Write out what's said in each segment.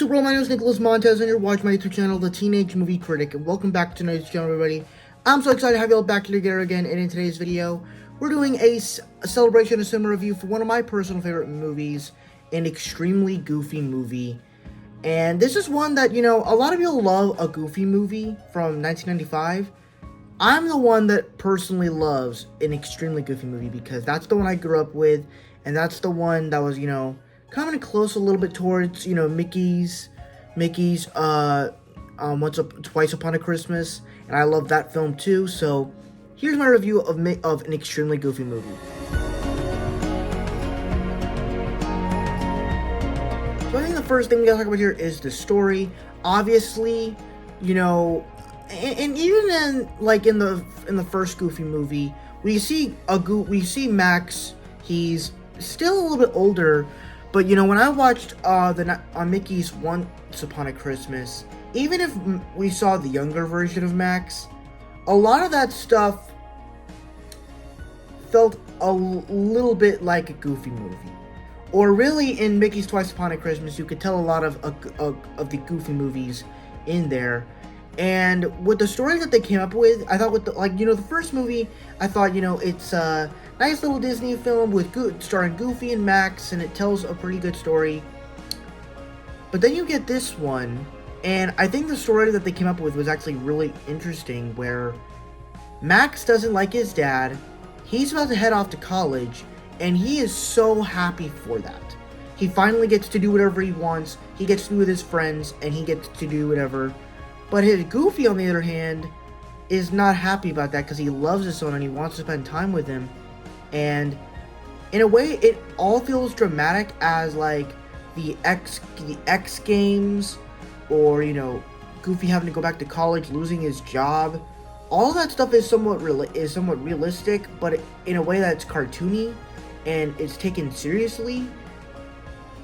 YouTube world, my name is Nicholas Montez, and you're watching my YouTube channel, The Teenage Movie Critic, and welcome back to tonight's channel, everybody. I'm so excited to have you all back together again, and in today's video, we're doing a celebration and cinema review for one of my personal favorite movies, an extremely goofy movie. And this is one that, you know, a lot of people love a goofy movie from 1995. I'm the one that personally loves an extremely goofy movie because that's the one I grew up with, and that's the one that was, you know, coming close a little bit towards, you know, Mickey's Twice Upon a Christmas, and I love that film too. So here's my review of an extremely goofy movie. So I think the first thing we gotta talk about here is the story. Obviously, you know, and even in the first Goofy movie, we see Max. He's still a little bit older, but you know, when I watched Mickey's Once Upon a Christmas, even if we saw the younger version of Max, a lot of that stuff felt a little bit like a Goofy movie. Or really, in Mickey's Twice Upon a Christmas, you could tell a lot of the Goofy movies in there. And with the story that they came up with, I thought the first movie, I thought, you know, it's a nice little Disney film starring Goofy and Max, and it tells a pretty good story. But then you get this one, and I think the story that they came up with was actually really interesting, where Max doesn't like his dad, he's about to head off to college, and he is so happy for that. He finally gets to do whatever he wants, he gets to be with his friends, and he gets to do whatever. But his Goofy, on the other hand, is not happy about that because he loves his son and he wants to spend time with him. And in a way, it all feels dramatic as like the X Games, or, you know, Goofy having to go back to college, losing his job. All that stuff is somewhat realistic, but in a way that's cartoony and it's taken seriously.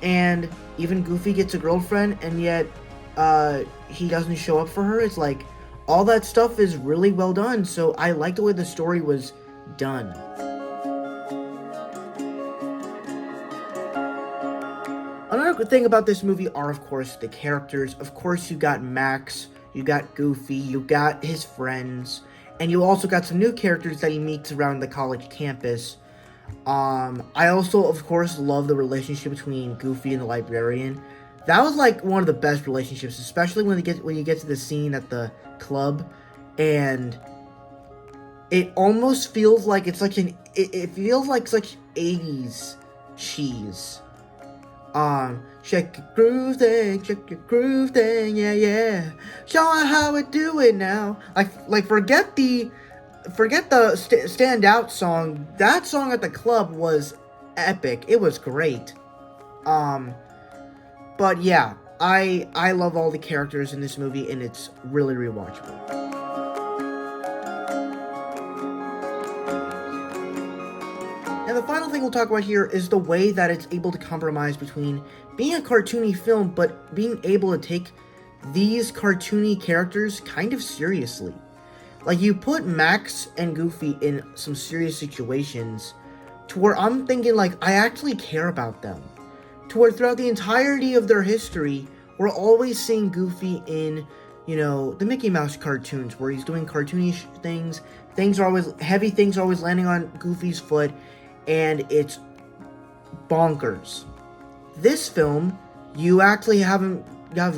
And even Goofy gets a girlfriend, and yet he doesn't show up for her. It's like all that stuff is really well done. So I like the way the story was done. Another good thing about this movie are, of course, the characters. Of course, you got Max, you got Goofy, you got his friends, and you also got some new characters that he meets around the college campus. I also, of course, love the relationship between Goofy and the librarian. That was like one of the best relationships, especially when you get to the scene at the club, and it almost feels like it's like it feels like such 80s cheese. Shake your groove thing, yeah, yeah. Show her how we do it now. Like forget the standout song. That song at the club was epic. It was great. But yeah, I love all the characters in this movie, and it's really rewatchable. And the final thing we'll talk about here is the way that it's able to compromise between being a cartoony film, but being able to take these cartoony characters kind of seriously. Like, you put Max and Goofy in some serious situations to where I'm thinking, like, I actually care about them. To where throughout the entirety of their history, we're always seeing Goofy in, you know, the Mickey Mouse cartoons, where he's doing cartoonish things. Heavy things are always landing on Goofy's foot, and it's bonkers. This film, you actually have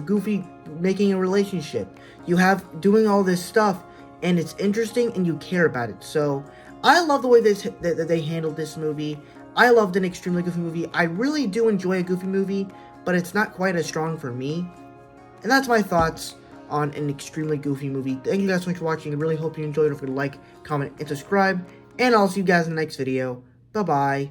Goofy making a relationship. You have doing all this stuff, and it's interesting, and you care about it. So I love the way that they handled this movie. I loved an extremely goofy movie. I really do enjoy a goofy movie, but it's not quite as strong for me. And that's my thoughts on an extremely goofy movie. Thank you guys so much for watching. I really hope you enjoyed. Don't forget to like, comment, and subscribe. And I'll see you guys in the next video. Bye-bye.